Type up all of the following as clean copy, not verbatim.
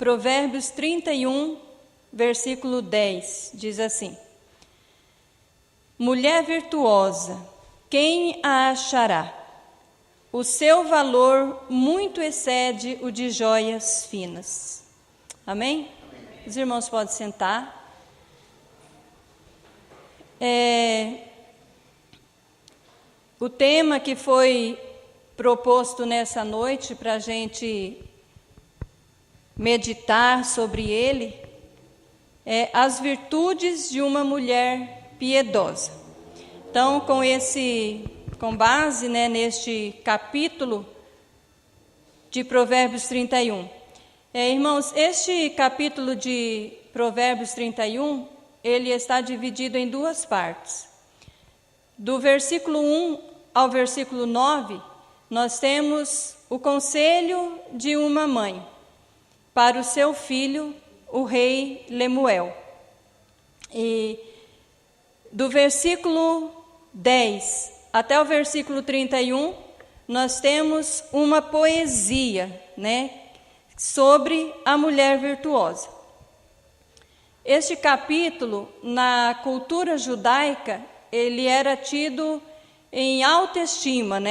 Provérbios 31, versículo 10, diz assim: Mulher virtuosa, quem a achará? O seu valor muito excede o de joias finas. Amém? Os irmãos podem sentar. O tema que foi proposto nessa noite para a gente meditar sobre ele é as virtudes de uma mulher piedosa. Então, com base, neste capítulo de Provérbios 31. Irmãos, este capítulo de Provérbios 31, ele está dividido em duas partes. Do versículo 1 ao versículo 9, nós temos o conselho de uma mãe para o seu filho, o rei Lemuel. E do versículo 10 até o versículo 31, nós temos uma poesia, sobre a mulher virtuosa. Este capítulo, na cultura judaica, ele era tido em alta estima,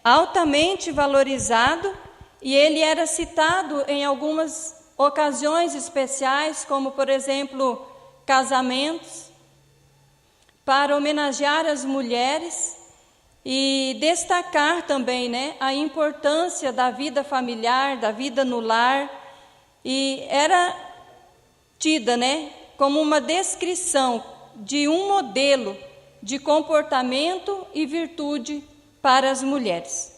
altamente valorizado, e ele era citado em algumas ocasiões especiais, como, por exemplo, casamentos, para homenagear as mulheres e destacar também, a importância da vida familiar, da vida no lar, e era tida, como uma descrição de um modelo de comportamento e virtude para as mulheres.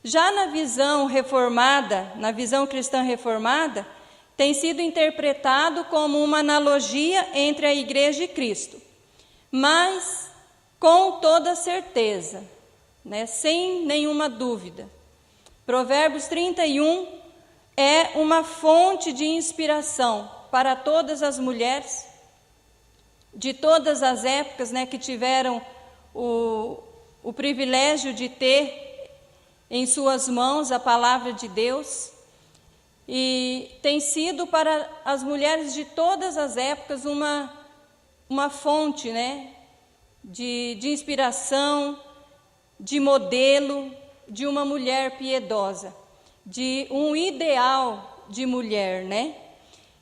Já na visão reformada, na visão cristã reformada, tem sido interpretado como uma analogia entre a Igreja e Cristo, mas com toda certeza, sem nenhuma dúvida. Provérbios 31 é uma fonte de inspiração para todas as mulheres, de todas as épocas, que tiveram o privilégio de ter em suas mãos a palavra de Deus, e tem sido para as mulheres de todas as épocas uma fonte, de inspiração, de modelo, de uma mulher piedosa, de um ideal de mulher,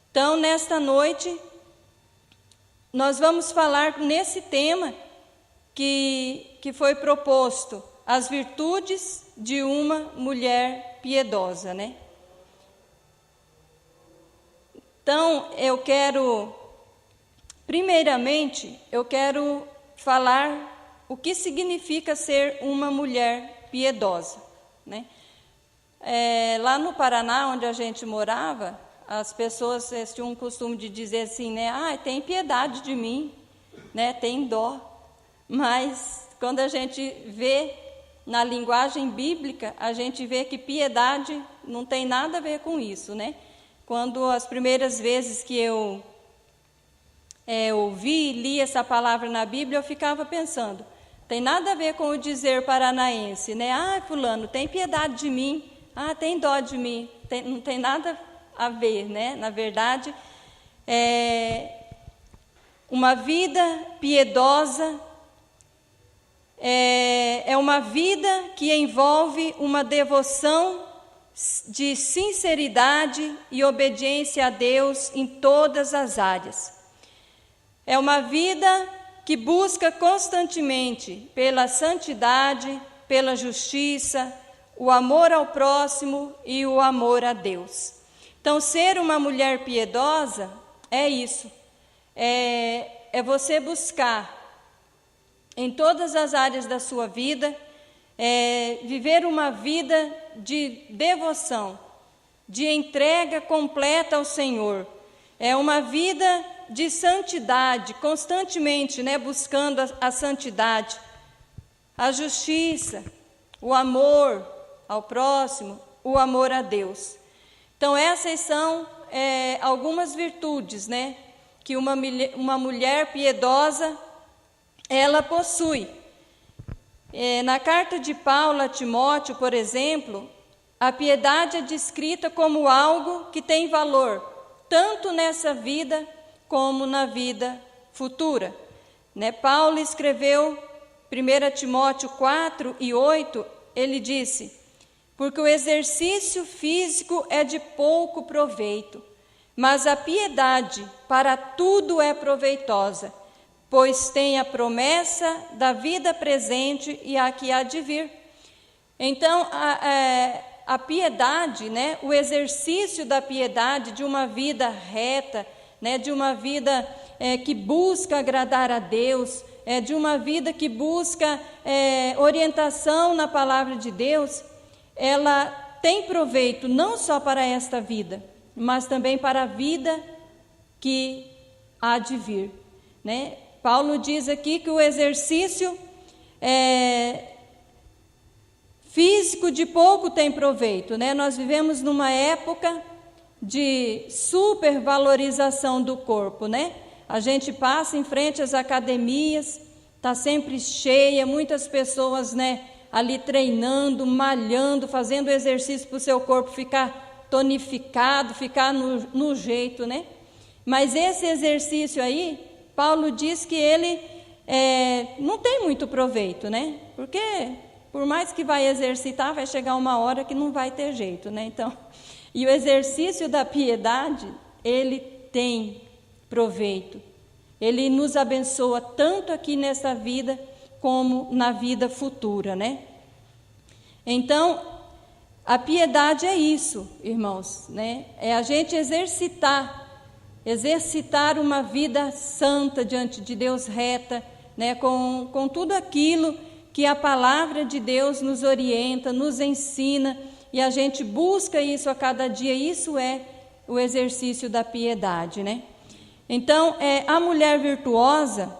Então, nesta noite, nós vamos falar nesse tema que foi proposto, as virtudes de uma mulher piedosa, Então, primeiramente, eu quero falar o que significa ser uma mulher piedosa, Lá no Paraná, onde a gente morava, as pessoas tinham um costume de dizer assim, tem piedade de mim, tem dó. Mas quando a gente vê na linguagem bíblica, a gente vê que piedade não tem nada a ver com isso, Quando as primeiras vezes que eu ouvi e li essa palavra na Bíblia, eu ficava pensando, tem nada a ver com o dizer paranaense, fulano, tem piedade de mim, tem dó de mim, não tem nada a ver, Na verdade, uma vida piedosa é uma vida que envolve uma devoção de sinceridade e obediência a Deus em todas as áreas. É uma vida que busca constantemente pela santidade, pela justiça, o amor ao próximo e o amor a Deus. Então, ser uma mulher piedosa é isso, é você buscar em todas as áreas da sua vida, viver uma vida de devoção, de entrega completa ao Senhor. É uma vida de santidade, constantemente, buscando a santidade, a justiça, o amor ao próximo, o amor a Deus. Então, essas são algumas virtudes, que uma mulher piedosa ela possui. Na carta de Paulo a Timóteo, por exemplo, A piedade é descrita como algo que tem valor, tanto nessa vida como na vida futura. Paulo escreveu 1 Timóteo 4:8, ele disse: porque o exercício físico é de pouco proveito, mas a piedade para tudo é proveitosa, pois tem a promessa da vida presente e a que há de vir. Então, a piedade, o exercício da piedade, de uma vida reta, de uma vida que busca agradar a Deus, de uma vida que busca orientação na palavra de Deus, ela tem proveito não só para esta vida, mas também para a vida que há de vir. Paulo diz aqui que o exercício físico de pouco tem proveito. Nós vivemos numa época de supervalorização do corpo. A gente passa em frente às academias, está sempre cheia, muitas pessoas ali treinando, malhando, fazendo exercício para o seu corpo ficar tonificado, ficar no jeito. Mas esse exercício aí, Paulo diz que ele não tem muito proveito, porque por mais que vai exercitar, vai chegar uma hora que não vai ter jeito, Então, e o exercício da piedade, ele tem proveito. Ele nos abençoa tanto aqui nessa vida, como na vida futura, Então, a piedade é isso, irmãos, É a gente exercitar uma vida santa diante de Deus, reta, com tudo aquilo que a palavra de Deus nos orienta, nos ensina, e a gente busca isso a cada dia. Isso é o exercício da piedade, Então, a mulher virtuosa,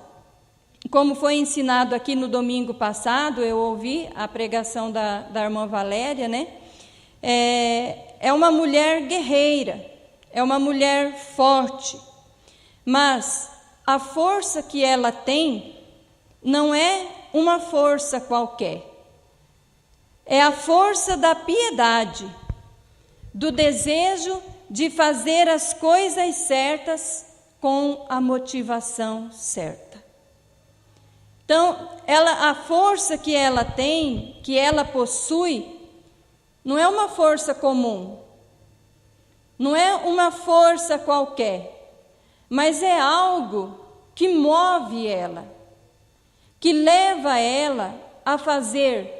como foi ensinado aqui no domingo passado, eu ouvi a pregação da irmã Valéria, é uma mulher guerreira, é uma mulher forte, mas a força que ela tem não é uma força qualquer, é a força da piedade, do desejo de fazer as coisas certas com a motivação certa. Então, a força que ela tem, que ela possui, não é uma força comum, não é uma força qualquer, mas é algo que move ela, que leva ela a fazer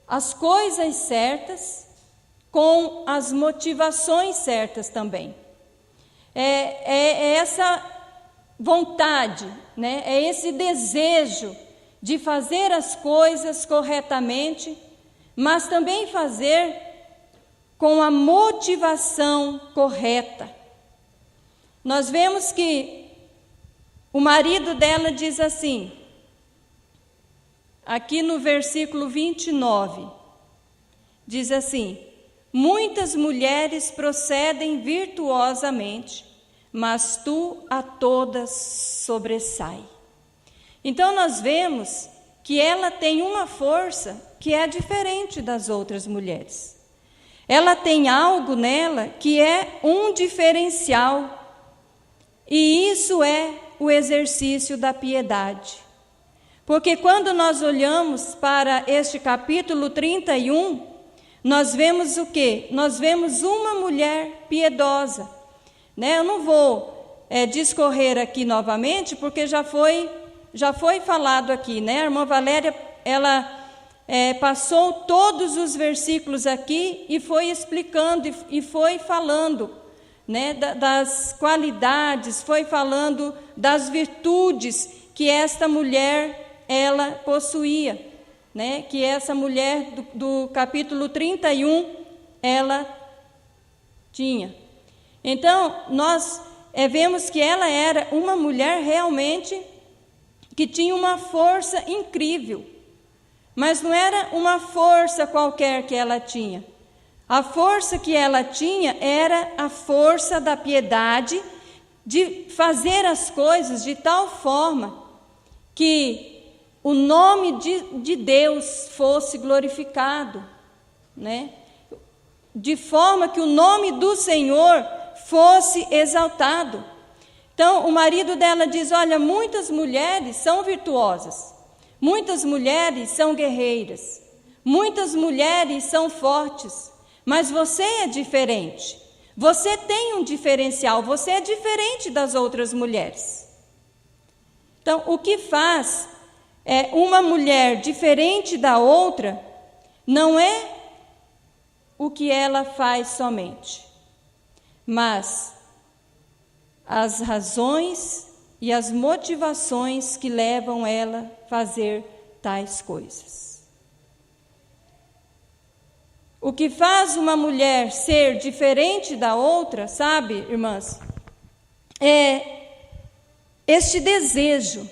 as coisas certas com as motivações certas também. É essa vontade, é esse desejo de fazer as coisas corretamente, mas também fazer com a motivação correta. Nós vemos que o marido dela diz assim, aqui no versículo 29, diz assim: muitas mulheres procedem virtuosamente, mas tu a todas sobressai. Então nós vemos que ela tem uma força que é diferente das outras mulheres. Ela tem algo nela que é um diferencial, e isso é o exercício da piedade. Porque quando nós olhamos para este capítulo 31, nós vemos o quê? Nós vemos uma mulher piedosa. Eu não vou discorrer aqui novamente, porque já foi falado aqui. A irmã Valéria, ela passou todos os versículos aqui e foi explicando e foi falando das qualidades, foi falando das virtudes que esta mulher ela possuía, que essa mulher do capítulo 31 ela tinha. Então, nós vemos que ela era uma mulher realmente que tinha uma força incrível, mas não era uma força qualquer que ela tinha. A força que ela tinha era a força da piedade, de fazer as coisas de tal forma que o nome de Deus fosse glorificado, de forma que o nome do Senhor fosse exaltado. Então, o marido dela diz: olha, muitas mulheres são virtuosas, muitas mulheres são guerreiras, muitas mulheres são fortes, mas você é diferente. Você tem um diferencial, você é diferente das outras mulheres. Então, o que faz uma mulher diferente da outra não é o que ela faz somente, mas as razões e as motivações que levam ela a fazer tais coisas. O que faz uma mulher ser diferente da outra, sabe, irmãs, é este desejo,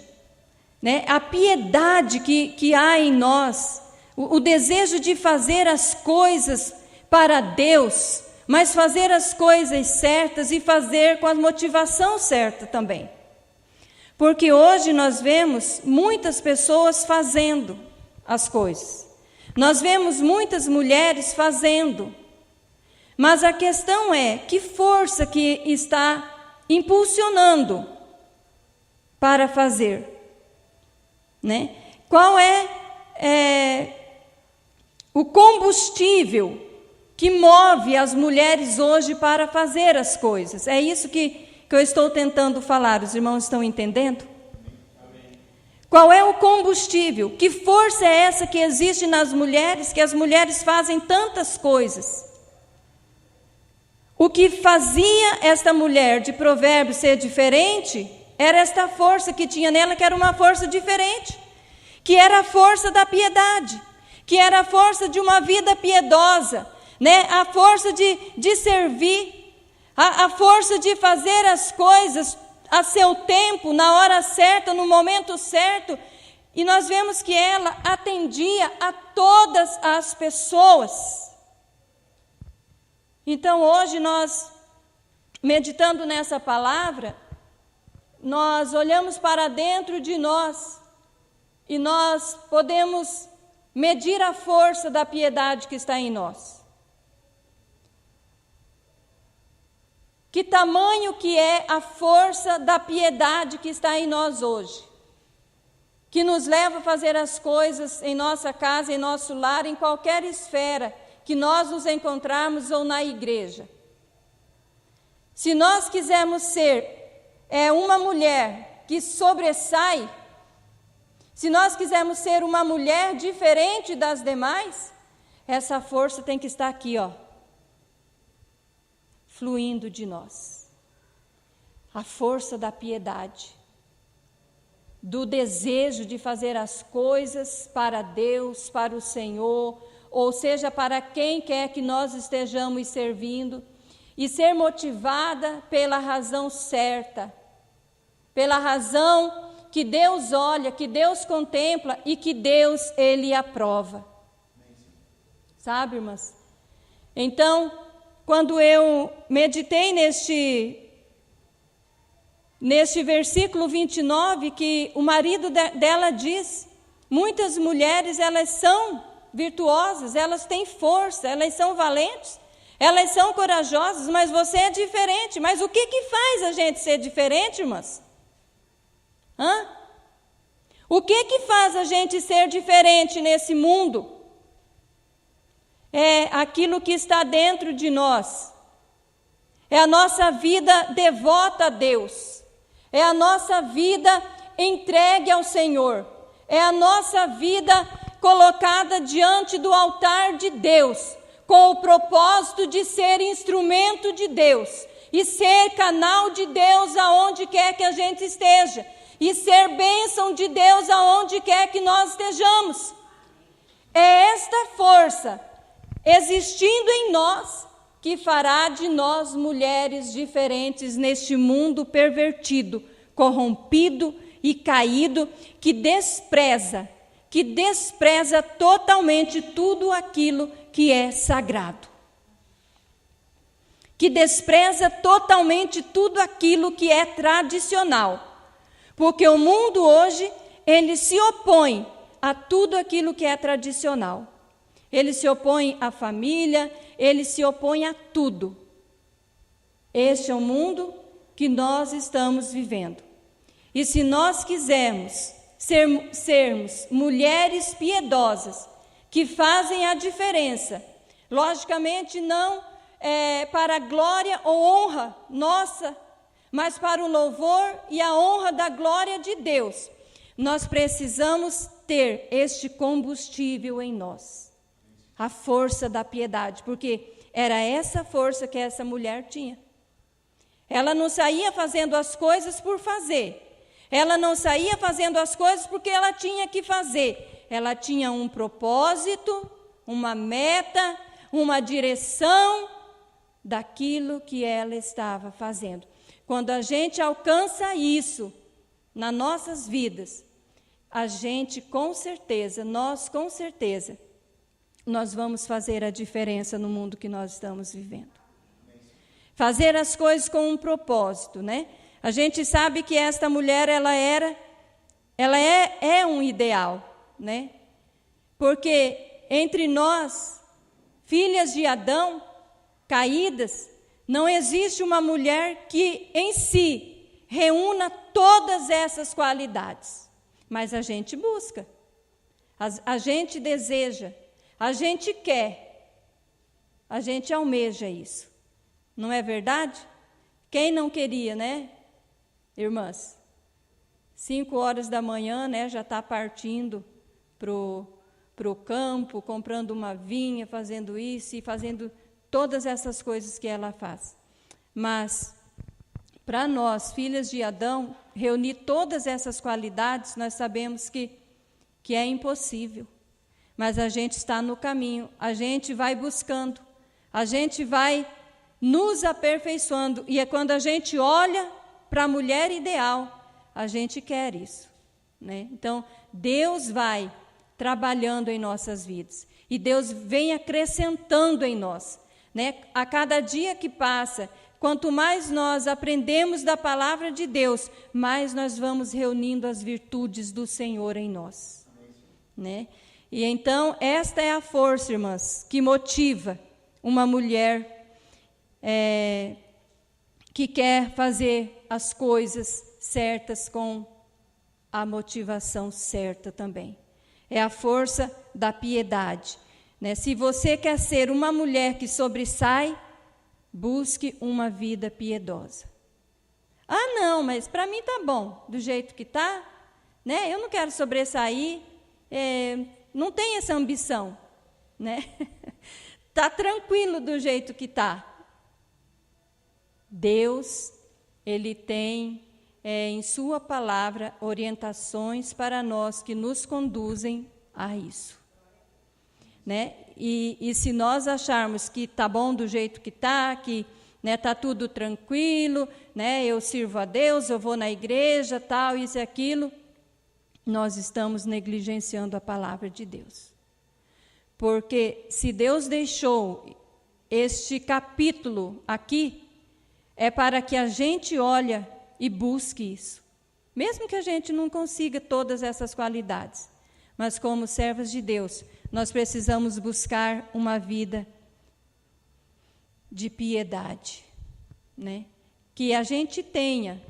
né? A piedade que há em nós, o desejo de fazer as coisas para Deus, mas fazer as coisas certas e fazer com a motivação certa também. Porque hoje nós vemos muitas pessoas fazendo as coisas. Nós vemos muitas mulheres fazendo. Mas a questão é, que força que está impulsionando para fazer? Né? Qual é o combustível que move as mulheres hoje para fazer as coisas? É isso que eu estou tentando falar. Os irmãos estão entendendo? Amém. Qual é o combustível? Que força é essa que existe nas mulheres, que as mulheres fazem tantas coisas? O que fazia esta mulher de Provérbios ser diferente era esta força que tinha nela, que era uma força diferente, que era a força da piedade, que era a força de uma vida piedosa, né? A força de servir, a força de fazer as coisas a seu tempo, na hora certa, no momento certo. E nós vemos que ela atendia a todas as pessoas. Então, hoje nós, meditando nessa palavra, nós olhamos para dentro de nós e nós podemos medir a força da piedade que está em nós. Que tamanho que é a força da piedade que está em nós hoje, que nos leva a fazer as coisas em nossa casa, em nosso lar, em qualquer esfera que nós nos encontrarmos ou na igreja. Se nós quisermos ser uma mulher que sobressai, se nós quisermos ser uma mulher diferente das demais, essa força tem que estar aqui, fluindo de nós. A força da piedade, do desejo de fazer as coisas para Deus, para o Senhor, ou seja, para quem quer que nós estejamos servindo, e ser motivada pela razão certa, pela razão que Deus olha, que Deus contempla e que Deus, Ele aprova. Sabe, irmãs? Então, quando eu meditei neste versículo 29, que o marido dela diz, muitas mulheres, elas são virtuosas, elas têm força, elas são valentes, elas são corajosas, mas você é diferente. Mas o que faz a gente ser diferente, irmãs? O que faz a gente ser diferente nesse mundo? É aquilo que está dentro de nós. É a nossa vida devota a Deus. É a nossa vida entregue ao Senhor. É a nossa vida colocada diante do altar de Deus, com o propósito de ser instrumento de Deus e ser canal de Deus aonde quer que a gente esteja, e ser bênção de Deus aonde quer que nós estejamos. É esta força existindo em nós que fará de nós mulheres diferentes neste mundo pervertido, corrompido e caído, que despreza totalmente tudo aquilo que é sagrado. Que despreza totalmente tudo aquilo que é tradicional. Porque o mundo hoje, ele se opõe a tudo aquilo que é tradicional. ele se opõe à família, ele se opõe a tudo. Este é o mundo que nós estamos vivendo. E se nós quisermos sermos mulheres piedosas, que fazem a diferença, logicamente não para a glória ou honra nossa, mas para o louvor e a honra da glória de Deus, nós precisamos ter este combustível em nós, a força da piedade, porque era essa força que essa mulher tinha. Ela não saía fazendo as coisas por fazer, ela não saía fazendo as coisas porque ela tinha que fazer, ela tinha um propósito, uma meta, uma direção daquilo que ela estava fazendo. Quando a gente alcança isso nas nossas vidas, a gente com certeza, nós vamos fazer a diferença no mundo que nós estamos vivendo. Fazer as coisas com um propósito, né? A gente sabe que esta mulher, ela é um ideal, né? Porque entre nós, filhas de Adão, caídas, não existe uma mulher que em si reúna todas essas qualidades. Mas a gente busca, a gente deseja, a gente quer, a gente almeja isso. Não é verdade? Quem não queria, né, irmãs? 5 horas da manhã, né, já está partindo pro campo, comprando uma vinha, fazendo isso e fazendo todas essas coisas que ela faz. Mas, para nós, filhas de Adão, reunir todas essas qualidades, nós sabemos que é impossível. Mas a gente está no caminho, a gente vai buscando, a gente vai nos aperfeiçoando. E é quando a gente olha para a mulher ideal, a gente quer isso, né? Então, Deus vai trabalhando em nossas vidas. E Deus vem acrescentando em nós, né? A cada dia que passa, quanto mais nós aprendemos da palavra de Deus, mais nós vamos reunindo as virtudes do Senhor em nós, né? E então, esta é a força, irmãs, que motiva uma mulher que quer fazer as coisas certas com a motivação certa também. É a força da piedade, né? Se você quer ser uma mulher que sobressai, busque uma vida piedosa. Ah, não, mas para mim tá bom, do jeito que tá, né? Eu não quero sobressair, não tem essa ambição, né? Tá tranquilo do jeito que tá. Deus, Ele tem em sua palavra orientações para nós que nos conduzem a isso, né? E se nós acharmos que está bom do jeito que está, que está tudo tranquilo, né? Eu sirvo a Deus, eu vou na igreja, tal, isso e aquilo, nós estamos negligenciando a palavra de Deus. Porque se Deus deixou este capítulo aqui, é para que a gente olhe e busque isso. Mesmo que a gente não consiga todas essas qualidades, mas como servas de Deus, nós precisamos buscar uma vida de piedade, né? Que a gente tenha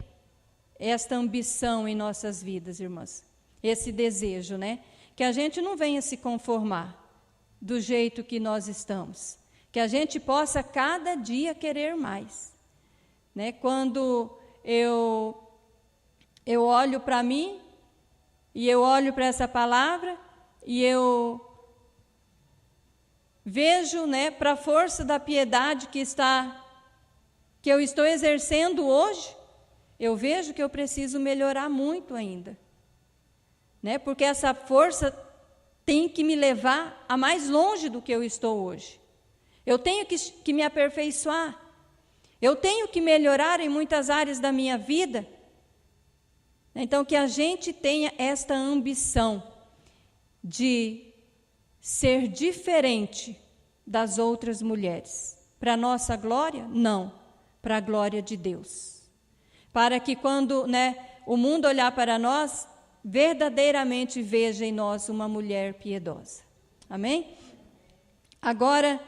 esta ambição em nossas vidas, irmãs, esse desejo, né? Que a gente não venha se conformar do jeito que nós estamos, que a gente possa cada dia querer mais, né? Quando eu olho para mim e eu olho para essa palavra e eu vejo, né, para a força da piedade que eu estou exercendo hoje, eu vejo que eu preciso melhorar muito ainda, né? Porque essa força tem que me levar a mais longe do que eu estou hoje. Eu tenho que me aperfeiçoar. Eu tenho que melhorar em muitas áreas da minha vida. Então, que a gente tenha esta ambição de ser diferente das outras mulheres. Para a nossa glória? Não. Para a glória de Deus. Para que quando, o mundo olhar para nós, verdadeiramente veja em nós uma mulher piedosa. Amém? Agora,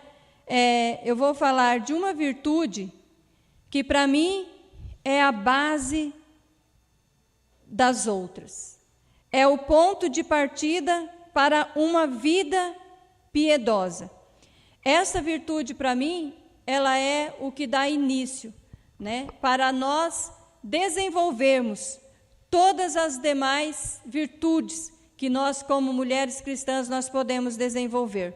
eu vou falar de uma virtude que para mim é a base das outras. É o ponto de partida para uma vida piedosa. Essa virtude, para mim, ela é o que dá início, né, para nós desenvolvermos todas as demais virtudes que nós, como mulheres cristãs, nós podemos desenvolver,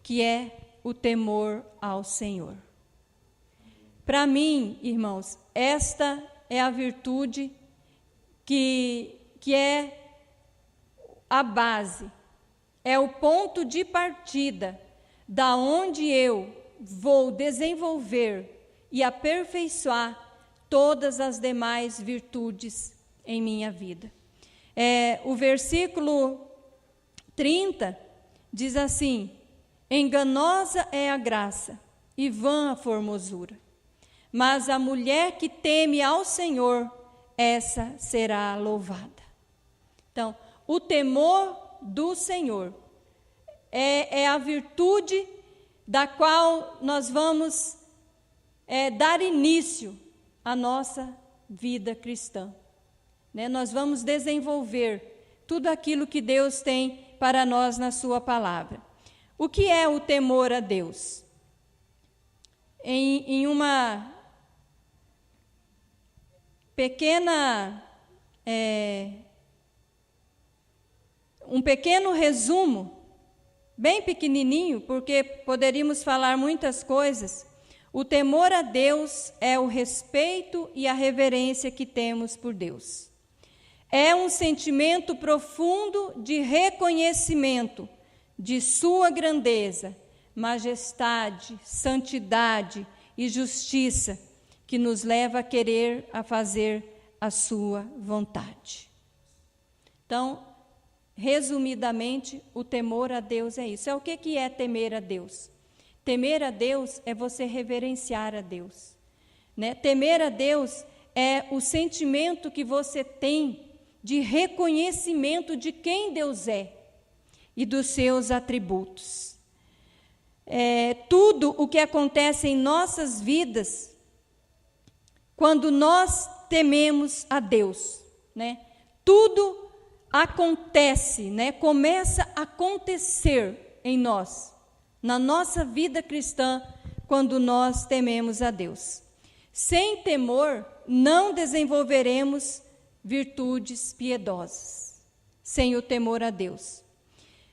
que é o temor ao Senhor. Para mim, irmãos, esta é a virtude que é a base, é o ponto de partida da onde eu vou desenvolver e aperfeiçoar todas as demais virtudes em minha vida. O versículo 30 diz assim: enganosa é a graça e vã a formosura, mas a mulher que teme ao Senhor, essa será louvada. Então, o temor do Senhor é a virtude da qual nós vamos dar início à nossa vida cristã, né? Nós vamos desenvolver tudo aquilo que Deus tem para nós na sua palavra. O que é o temor a Deus? Em uma pequena um pequeno resumo, bem pequenininho, porque poderíamos falar muitas coisas. O temor a Deus é o respeito e a reverência que temos por Deus. É um sentimento profundo de reconhecimento de sua grandeza, majestade, santidade e justiça, que nos leva a querer a fazer a sua vontade. Então, resumidamente, o temor a Deus é isso. É o que é temer a Deus? Temer a Deus é você reverenciar a Deus, né? Temer a Deus é o sentimento que você tem de reconhecimento de quem Deus é e dos seus atributos. Tudo o que acontece em nossas vidas, quando nós tememos a Deus, né? Tudo acontece, né? Começa a acontecer em nós, na nossa vida cristã, quando nós tememos a Deus. Sem temor, não desenvolveremos virtudes piedosas, sem o temor a Deus.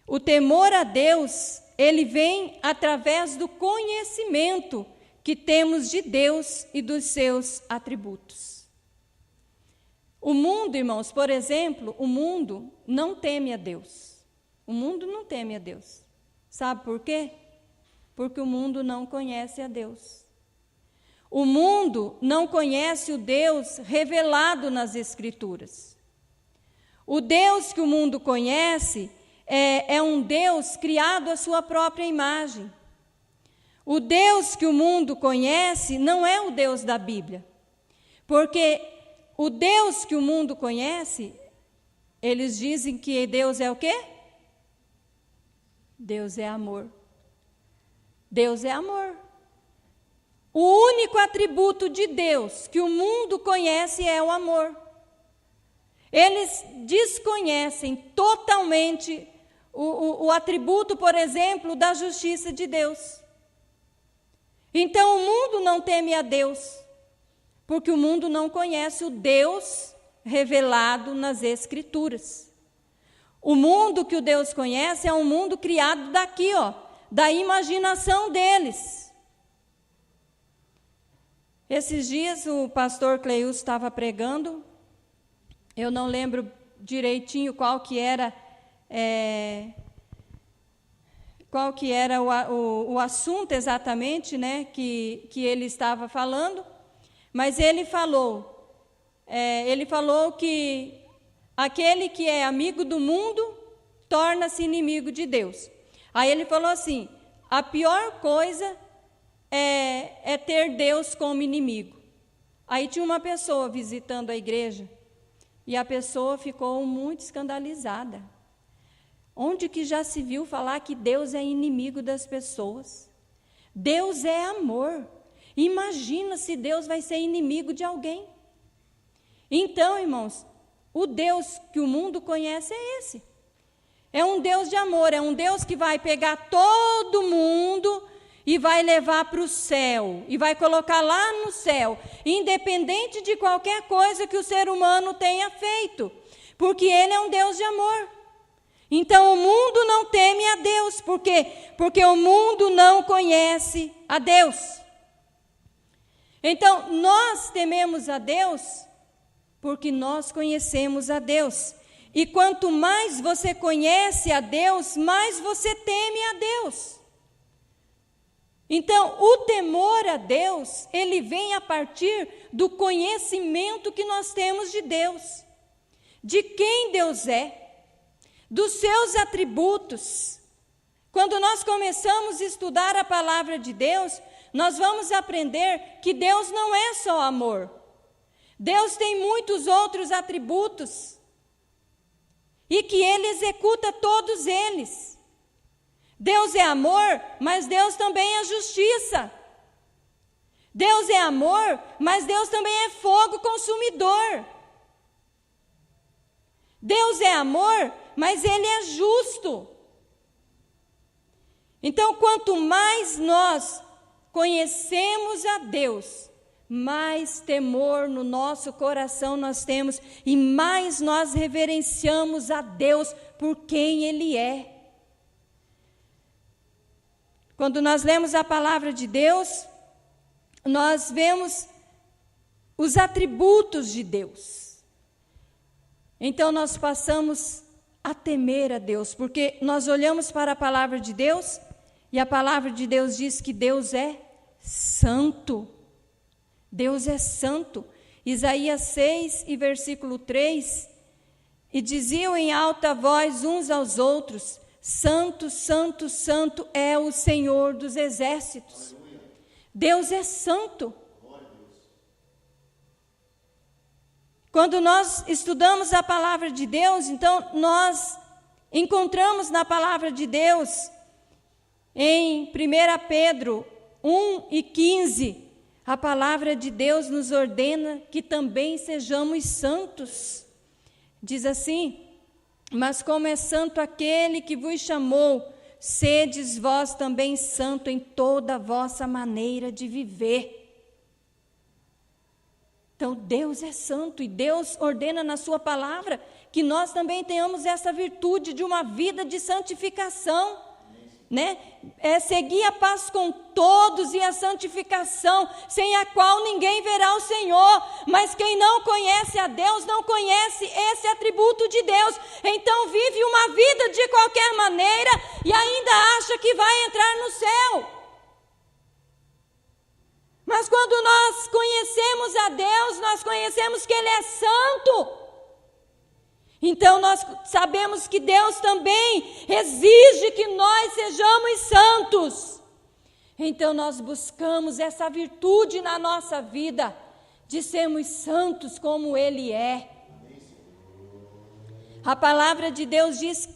O temor a Deus, ele vem através do conhecimento que temos de Deus e dos seus atributos. O mundo, irmãos, por exemplo, o mundo não teme a Deus. O mundo não teme a Deus. Sabe por quê? Porque o mundo não conhece a Deus. O mundo não conhece o Deus revelado nas Escrituras. O Deus que o mundo conhece é um Deus criado à sua própria imagem. O Deus que o mundo conhece não é o Deus da Bíblia. Porque o Deus que o mundo conhece, eles dizem que Deus é o quê? Deus é amor. Deus é amor. O único atributo de Deus que o mundo conhece é o amor. Eles desconhecem totalmente o atributo, por exemplo, da justiça de Deus. Então o mundo não teme a Deus, porque o mundo não conhece o Deus revelado nas Escrituras. O mundo que o Deus conhece é um mundo criado daqui, da imaginação deles. Esses dias o pastor Cleus estava pregando, eu não lembro direitinho qual que era o assunto exatamente, né, que ele estava falando, mas ele falou que aquele que é amigo do mundo torna-se inimigo de Deus. Aí ele falou assim, a pior coisa é ter Deus como inimigo. Aí tinha uma pessoa visitando a igreja e a pessoa ficou muito escandalizada. Onde que já se viu falar que Deus é inimigo das pessoas? Deus é amor. Imagina se Deus vai ser inimigo de alguém. Então, irmãos, o Deus que o mundo conhece é esse. É um Deus de amor, é um Deus que vai pegar todo mundo e vai levar para o céu, e vai colocar lá no céu, independente de qualquer coisa que o ser humano tenha feito, porque Ele é um Deus de amor. Então o mundo não teme a Deus, por quê? Porque o mundo não conhece a Deus. Então nós tememos a Deus porque nós conhecemos a Deus. E quanto mais você conhece a Deus, mais você teme a Deus. Então, o temor a Deus, ele vem a partir do conhecimento que nós temos de Deus, de quem Deus é, dos seus atributos. Quando nós começamos a estudar a palavra de Deus, nós vamos aprender que Deus não é só amor. Deus tem muitos outros atributos e que Ele executa todos eles. Deus é amor, mas Deus também é justiça. Deus é amor, mas Deus também é fogo consumidor. Deus é amor, mas Ele é justo. Então, quanto mais nós conhecemos a Deus, mais temor no nosso coração nós temos e mais nós reverenciamos a Deus por quem Ele é. Quando nós lemos a palavra de Deus, nós vemos os atributos de Deus. Então nós passamos a temer a Deus, porque nós olhamos para a palavra de Deus e a palavra de Deus diz que Deus é santo. Deus é santo. Isaías 6 e versículo 3, e diziam em alta voz uns aos outros: Santo, santo, santo é o Senhor dos exércitos. Aleluia. Deus é santo. Quando nós estudamos a palavra de Deus, então nós encontramos na palavra de Deus, em 1 Pedro 1 e 15, a palavra de Deus nos ordena que também sejamos santos. Diz assim: mas como é santo aquele que vos chamou, sedes vós também santo em toda a vossa maneira de viver. Então Deus é santo e Deus ordena na sua palavra que nós também tenhamos essa virtude de uma vida de santificação, né? É seguir a paz com todos e a santificação, sem a qual ninguém verá o Senhor. Mas quem não conhece a Deus, não conhece esse atributo de Deus. Então vive uma vida de qualquer maneira e ainda acha que vai entrar no céu. Mas quando nós conhecemos a Deus, nós conhecemos que Ele é santo. Então nós sabemos que Deus também exige que nós sejamos santos. Então nós buscamos essa virtude na nossa vida, de sermos santos como Ele é. A palavra de Deus diz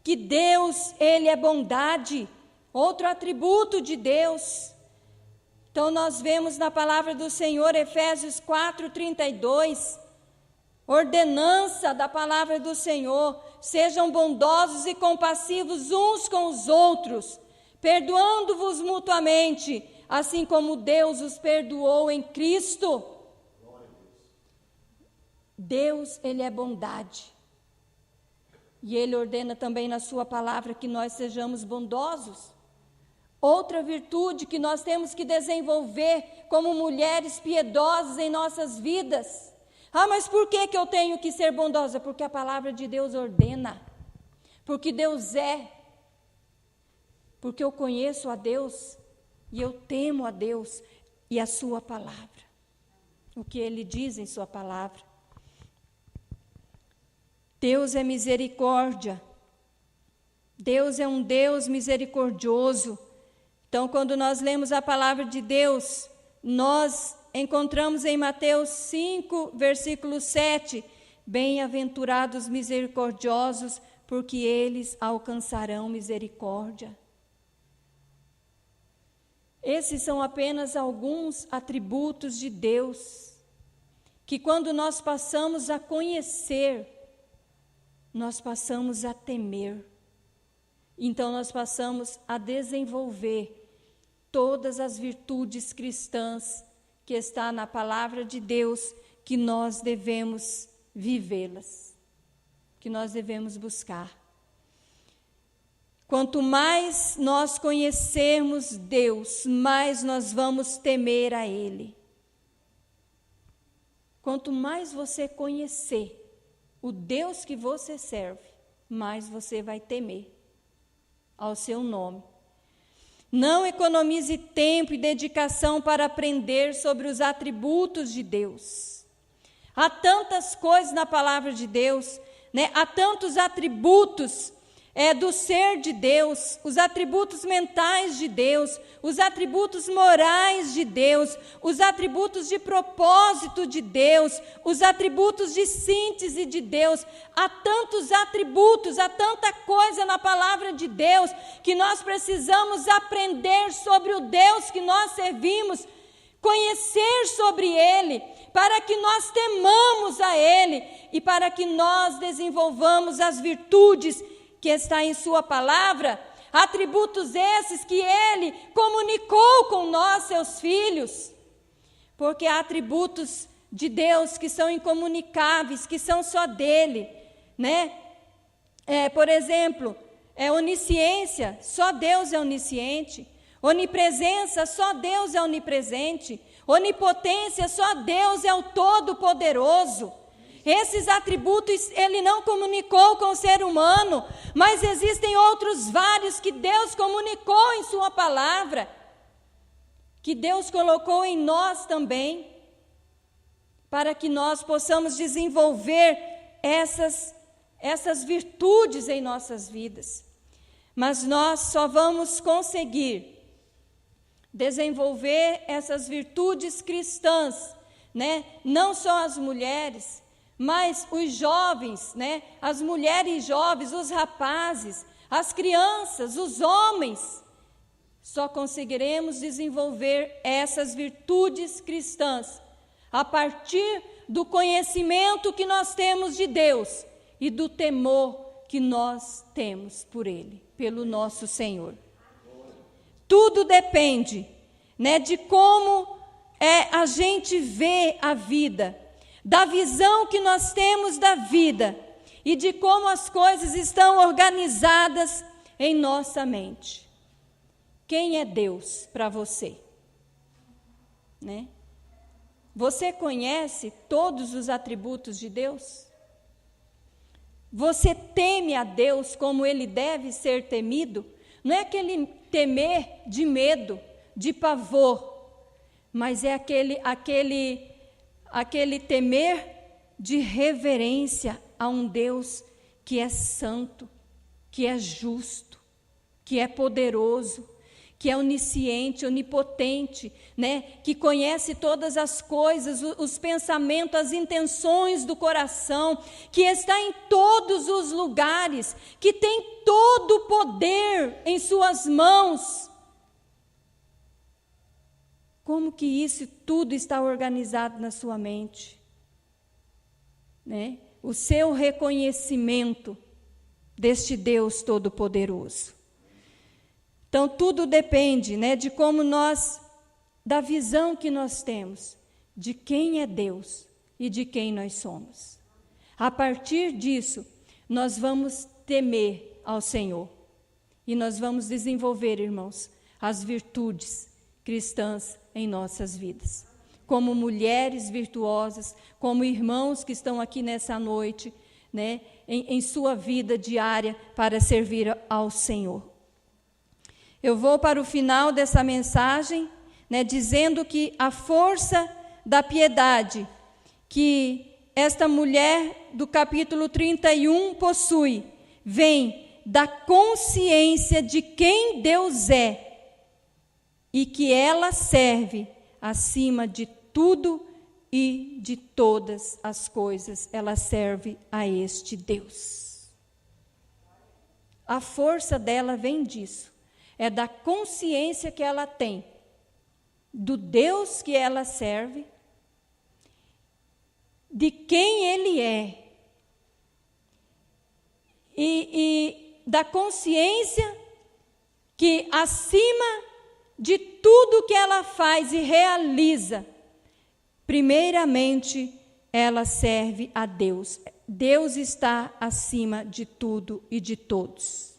que Deus, Ele é bondade, outro atributo de Deus. Então nós vemos na palavra do Senhor, Efésios 4:32, ordenança da palavra do Senhor: sejam bondosos e compassivos uns com os outros, perdoando-vos mutuamente, assim como Deus os perdoou em Cristo. Deus, Ele é bondade. E Ele ordena também na sua palavra que nós sejamos bondosos. Outra virtude que nós temos que desenvolver como mulheres piedosas em nossas vidas. Ah, mas por que eu tenho que ser bondosa? Porque a palavra de Deus ordena. Porque Deus é. Porque eu conheço a Deus e eu temo a Deus e a sua palavra. O que Ele diz em sua palavra. Deus é misericórdia. Deus é um Deus misericordioso. Então, quando nós lemos a palavra de Deus, nós encontramos em Mateus 5, versículo 7, bem-aventurados misericordiosos, porque eles alcançarão misericórdia. Esses são apenas alguns atributos de Deus, que quando nós passamos a conhecer, nós passamos a temer. Então nós passamos a desenvolver todas as virtudes cristãs que está na palavra de Deus, que nós devemos vivê-las, que nós devemos buscar. Quanto mais nós conhecermos Deus, mais nós vamos temer a Ele. Quanto mais você conhecer o Deus que você serve, mais você vai temer ao seu nome. Não economize tempo e dedicação para aprender sobre os atributos de Deus. Há tantas coisas na palavra de Deus, né? Há tantos atributos do ser de Deus, os atributos mentais de Deus, os atributos morais de Deus, os atributos de propósito de Deus, os atributos de síntese de Deus. Há tantos atributos, há tanta coisa na palavra de Deus, que nós precisamos aprender sobre o Deus que nós servimos, conhecer sobre Ele, para que nós temamos a Ele e para que nós desenvolvamos as virtudes que está em sua palavra, atributos esses que Ele comunicou com nós, seus filhos, porque há atributos de Deus que são incomunicáveis, que são só dele, né? Por exemplo, onisciência, só Deus é onisciente. Onipresença, só Deus é onipresente. Onipotência, só Deus é o Todo-Poderoso. Esses atributos Ele não comunicou com o ser humano, mas existem outros vários que Deus comunicou em sua palavra, que Deus colocou em nós também, para que nós possamos desenvolver essas virtudes em nossas vidas. Mas nós só vamos conseguir desenvolver essas virtudes cristãs, né? Não só as mulheres, mas os jovens, né? As mulheres jovens, os rapazes, as crianças, os homens, só conseguiremos desenvolver essas virtudes cristãs a partir do conhecimento que nós temos de Deus e do temor que nós temos por Ele, pelo nosso Senhor. Tudo depende, né, de como a gente vê a vida, da visão que nós temos da vida e de como as coisas estão organizadas em nossa mente. Quem é Deus para você? Né? Você conhece todos os atributos de Deus? Você teme a Deus como Ele deve ser temido? Não é aquele temer de medo, de pavor, mas é aquele temer de reverência a um Deus que é santo, que é justo, que é poderoso, que é onisciente, onipotente, né? Que conhece todas as coisas, os pensamentos, as intenções do coração, que está em todos os lugares, que tem todo o poder em suas mãos. Como que isso tudo está organizado na sua mente? Né? O seu reconhecimento deste Deus Todo-Poderoso. Então, tudo depende, né, de como da visão que nós temos, de quem é Deus e de quem nós somos. A partir disso, nós vamos temer ao Senhor. E nós vamos desenvolver, irmãos, as virtudes cristãs em nossas vidas. Como mulheres virtuosas, como irmãos que estão aqui nessa noite, né, em sua vida diária para servir ao Senhor. Eu vou para o final dessa mensagem, né, dizendo que a força da piedade que esta mulher do capítulo 31 possui, vem da consciência de quem Deus é e que ela serve acima de tudo e de todas as coisas. Ela serve a este Deus. A força dela vem disso. É da consciência que ela tem do Deus que ela serve, de quem Ele é, e da consciência que acima de tudo que ela faz e realiza, primeiramente ela serve a Deus. Deus está acima de tudo e de todos.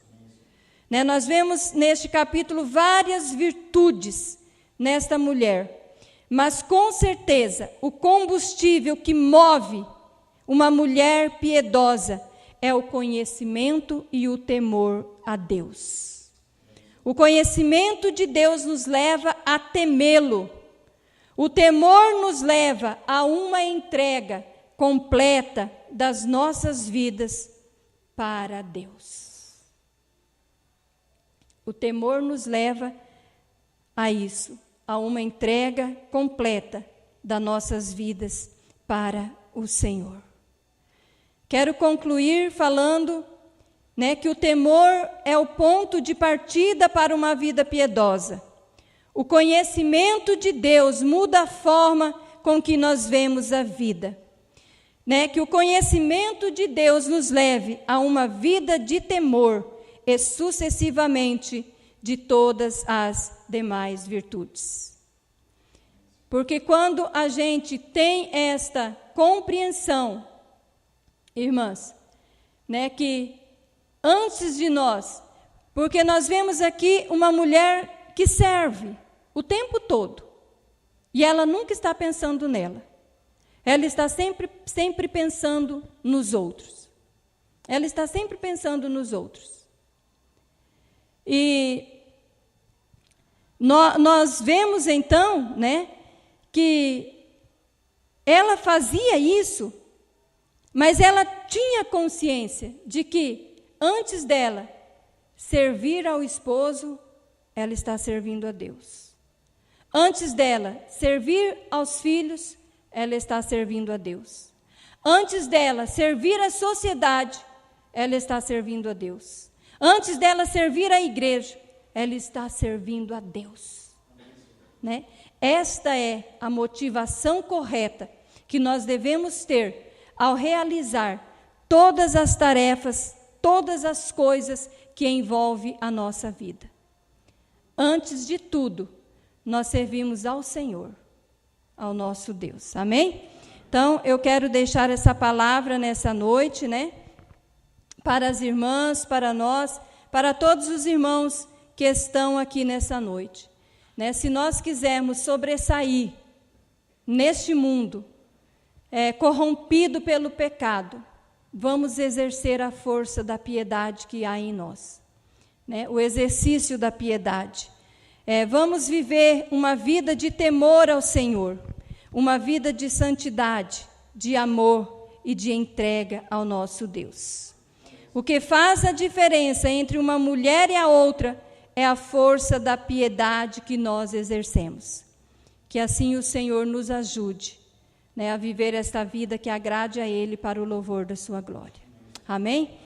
Nós vemos neste capítulo várias virtudes nesta mulher, mas com certeza o combustível que move uma mulher piedosa é o conhecimento e o temor a Deus. O conhecimento de Deus nos leva a temê-lo. O temor nos leva a uma entrega completa das nossas vidas para Deus. O temor nos leva a isso, a uma entrega completa das nossas vidas para o Senhor. Quero concluir falando, que o temor é o ponto de partida para uma vida piedosa. O conhecimento de Deus muda a forma com que nós vemos a vida. Que o conhecimento de Deus nos leve a uma vida de temor e sucessivamente de todas as demais virtudes. Porque quando a gente tem esta compreensão, irmãs, que antes de nós, porque nós vemos aqui uma mulher que serve o tempo todo, e ela nunca está pensando nela. Ela está sempre pensando nos outros. Ela está sempre pensando nos outros. E nós vemos então, que ela fazia isso, mas ela tinha consciência de que antes dela servir ao esposo, ela está servindo a Deus. Antes dela servir aos filhos, ela está servindo a Deus. Antes dela servir a sociedade, ela está servindo a Deus. Antes dela servir a igreja, ela está servindo a Deus. Esta é a motivação correta que nós devemos ter ao realizar todas as tarefas, todas as coisas que envolvem a nossa vida. Antes de tudo, nós servimos ao Senhor, ao nosso Deus. Amém? Então, eu quero deixar essa palavra nessa noite, para as irmãs, para nós, para todos os irmãos que estão aqui nessa noite. Se nós quisermos sobressair neste mundo, corrompido pelo pecado, vamos exercer a força da piedade que há em nós, o exercício da piedade. Vamos viver uma vida de temor ao Senhor, uma vida de santidade, de amor e de entrega ao nosso Deus. O que faz a diferença entre uma mulher e a outra é a força da piedade que nós exercemos. Que assim o Senhor nos ajude, a viver esta vida que agrade a Ele para o louvor da sua glória. Amém?